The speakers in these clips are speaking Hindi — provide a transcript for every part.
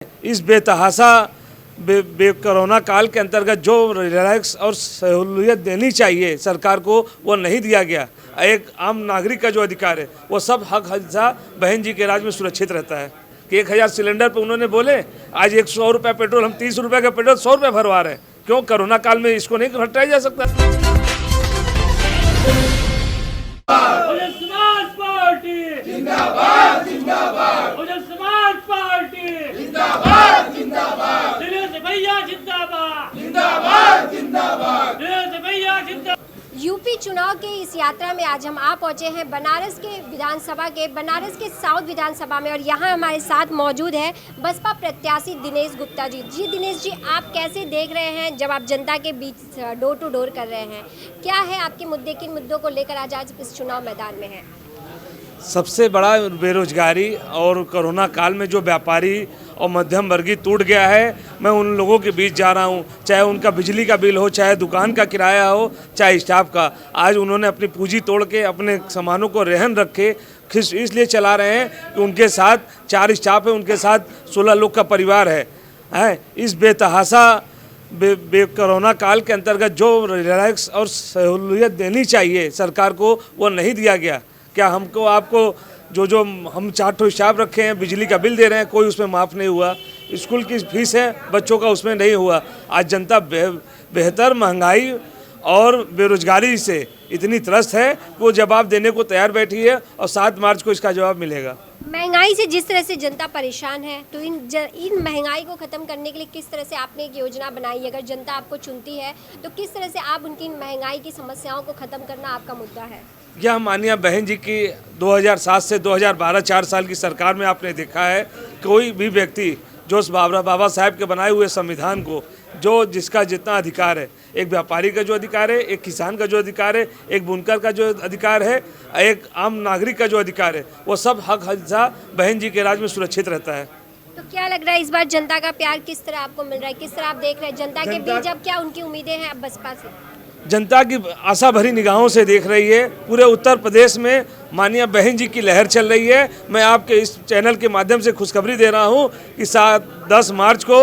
इस बेतहासा कोरोना काल के अंतर्गत जो रिलैक्स और सहूलियत देनी चाहिए सरकार को, वो नहीं दिया गया। एक आम नागरिक का जो अधिकार है वो सब हक हिस्सा बहन जी के राज में सुरक्षित रहता है कि 1000 सिलेंडर पे उन्होंने बोले आज 100 रुपये पेट्रोल, हम 30 रुपये का पेट्रोल 100 रुपये भरवा रहे हैं। क्यों कोरोना काल में इसको नहीं घटाया जा सकता? यूपी चुनाव के इस यात्रा में आज हम आ पहुंचे हैं बनारस के साउथ विधानसभा में, और यहाँ हमारे साथ मौजूद है बसपा प्रत्याशी दिनेश गुप्ता जी। दिनेश जी, आप कैसे देख रहे हैं जब आप जनता के बीच डोर टू डोर कर रहे हैं? क्या है आपके मुद्दे, किन मुद्दों को लेकर आज इस चुनाव मैदान में है? सबसे बड़ा बेरोजगारी और कोरोना काल में जो व्यापारी और मध्यम वर्गीय टूट गया है, मैं उन लोगों के बीच जा रहा हूं। चाहे उनका बिजली का बिल हो, चाहे दुकान का किराया हो, चाहे स्टाफ का। आज उन्होंने अपनी पूंजी तोड़ के अपने सामानों को रहन रखे इसलिए चला रहे हैं कि उनके साथ 4 स्टाफ है, उनके साथ 16 लोग का परिवार है। इस बेतहासा कोरोना काल के अंतर्गत जो रिलैक्स और सहूलियत देनी चाहिए सरकार को, वो नहीं दिया गया। क्या हमको आपको जो हम 4 स्टाफ रखे हैं, बिजली का बिल दे रहे हैं, कोई उसमें माफ़ नहीं हुआ। स्कूल की फीस है बच्चों का, उसमें नहीं हुआ। आज जनता बेहतर महंगाई और बेरोजगारी से इतनी त्रस्त है कि वो जवाब देने को तैयार बैठी है और 7 मार्च को इसका जवाब मिलेगा। महंगाई से जिस तरह से जनता परेशान है, तो इन महंगाई को ख़त्म करने के लिए किस तरह से आपने एक योजना बनाई? अगर जनता आपको चुनती है तो किस तरह से आप उनकी महंगाई की समस्याओं को ख़त्म करना आपका मुद्दा है? यह माननीय बहन जी की 2007 से 2012 4 साल की सरकार में आपने देखा है, कोई भी व्यक्ति जो उस बाबा साहब के बनाए हुए संविधान को, जो जिसका जितना अधिकार है, एक व्यापारी का जो अधिकार है, एक किसान का जो अधिकार है, एक बुनकर का जो अधिकार है, एक आम नागरिक का जो अधिकार है, वो सब हक हिस्सा बहन जी के राज में सुरक्षित रहता है। तो क्या लग रहा है इस बार जनता का प्यार किस तरह आपको मिल रहा है? किस तरह आप देख रहे हैं जनता के बीच अब क्या उनकी उम्मीदें हैं अब बसपा से? जनता की आशा भरी निगाहों से देख रही है। पूरे उत्तर प्रदेश में माननीय बहन जी की लहर चल रही है। मैं आपके इस चैनल के माध्यम से खुशखबरी दे रहा हूं कि 10 मार्च को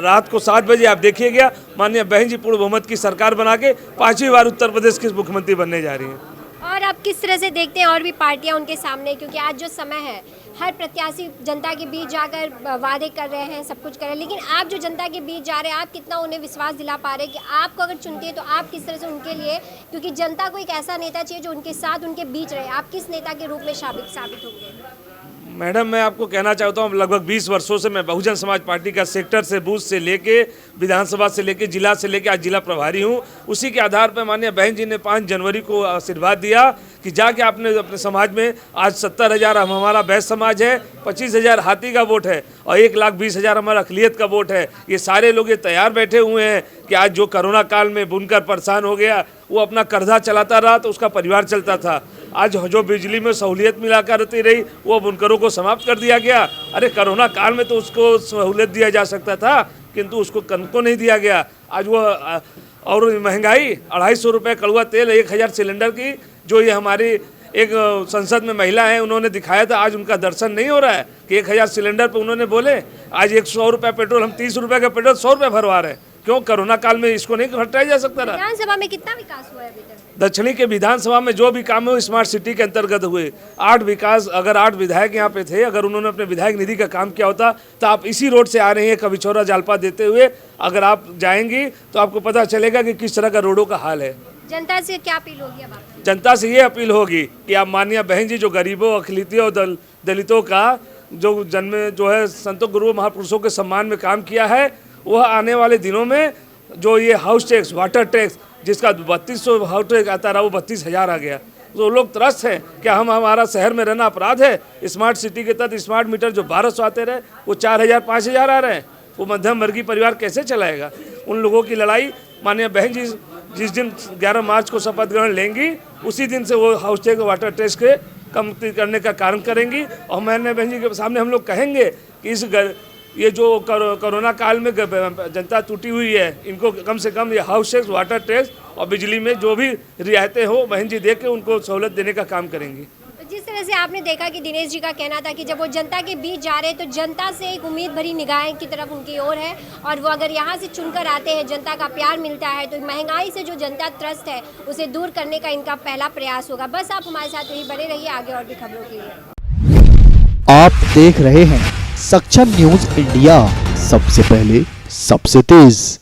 रात को 7 बजे आप देखिएगा, माननीय बहन जी पूर्ण बहुमत की सरकार बना के 5वीं बार उत्तर प्रदेश की मुख्यमंत्री बनने जा रही हैं। और आप किस तरह से देखते हैं और भी पार्टियां उनके सामने, क्योंकि आज जो समय है हर प्रत्याशी जनता के बीच जाकर वादे कर रहे हैं, सब कुछ कर रहे हैं, लेकिन आप जो जनता के बीच जा रहे हैं, आप कितना उन्हें विश्वास दिला पा रहे हैं कि आपको अगर चुनती है तो आप किस तरह से उनके लिए, क्योंकि जनता को एक ऐसा नेता चाहिए जो उनके साथ उनके बीच रहे, आप किस नेता के रूप में साबित होंगे? मैडम, मैं आपको कहना चाहता हूँ, लगभग 20 वर्षों से मैं बहुजन समाज पार्टी का सेक्टर से, बूथ से लेके, विधानसभा से लेके, जिला से लेके आज जिला प्रभारी हूँ। उसी के आधार पर माननीय बहन जी ने 5 जनवरी को आशीर्वाद दिया कि जाके आपने अपने समाज में आज 70,000 हमारा बैस समाज है, 25,000 हाथी का वोट है और 1,20,000 हमारा अखिलियत का वोट है। ये सारे लोग ये तैयार बैठे हुए हैं कि आज जो कोरोना काल में बुनकर परेशान हो गया, वो अपना कर्जा चलाता रहा तो उसका परिवार चलता था। आज जो बिजली में सहूलियत मिला करती रही, वो बुनकरों को समाप्त कर दिया गया। अरे कोरोना काल में तो उसको सहूलियत दिया जा सकता था, किंतु उसको को नहीं दिया गया। आज वो और महंगाई 250 रुपये कड़वा तेल, 1000 सिलेंडर की, जो ये हमारी एक संसद में महिला है, उन्होंने दिखाया था। आज उनका दर्शन नहीं हो रहा है कि 1000 सिलेंडर पे उन्होंने बोले आज 100 रुपये पेट्रोल, हम 30 रुपये का पेट्रोल 100 रुपये भरवा रहे हैं। क्यों कोरोना काल में इसको नहीं घटाया जा सकता? विधानसभा में कितना विकास हुआ है अभी तक? दक्षिणी के विधानसभा में जो भी काम है वो स्मार्ट सिटी के अंतर्गत हुए। 8 विकास, अगर 8 विधायक यहाँ पे थे, अगर उन्होंने अपने विधायक निधि का काम किया होता तो आप इसी रोड से आ रहे हैं कविछोरा जालपा देते हुए, अगर आप जाएंगी तो आपको पता चलेगा कि किस तरह का रोडों का हाल है। जनता से क्या अपील होगी अब आपकी? जनता से ये अपील होगी कि आप माननीय बहन जी जो गरीबों, अखिलितियों और दलितों का जो है संतों गुरुओं महापुरुषों के सम्मान में काम किया है, वह आने वाले दिनों में जो ये हाउस टैक्स, वाटर टैक्स, जिसका 3200 हाउस टैक्स आता रहा, वो 32,000 आ गया। तो लोग त्रस्त हैं क्या हमारा शहर में रहना अपराध है? स्मार्ट सिटी के तहत स्मार्ट मीटर जो 1200 आते रहे, वो 4,000 5,000 आ रहे हैं। वो मध्यम वर्गीय परिवार कैसे चलाएगा? उन लोगों की लड़ाई माननीय बहन जी जिस दिन 11 मार्च को शपथ ग्रहण लेंगी, उसी दिन से वो हाउस टैक्स, वाटर टैक्स के कम करने का कारण करेंगी। और मैंने बहन जी के सामने हम लोग कहेंगे कि ये जो कोरोना काल में जनता टूटी हुई है, इनको कम से कम ये हाउस टैक्स, वाटर टैक्स और बिजली में जो भी रियायतें हो, बहन जी दे के उनको सहूलत देने का काम करेंगी। जिस तरह से आपने देखा कि दिनेश जी का कहना था कि जब वो जनता के बीच जा रहे हैं तो जनता से एक उम्मीद भरी निगाहें की तरफ उनकी ओर है, और वो अगर यहाँ से चुनकर आते हैं, जनता का प्यार मिलता है, तो महंगाई से जो जनता त्रस्त है उसे दूर करने का इनका पहला प्रयास होगा। बस आप हमारे साथ यही बने रहिए आगे और भी खबरों के लिए। आप देख रहे हैं सक्षम न्यूज इंडिया, सबसे पहले सबसे तेज।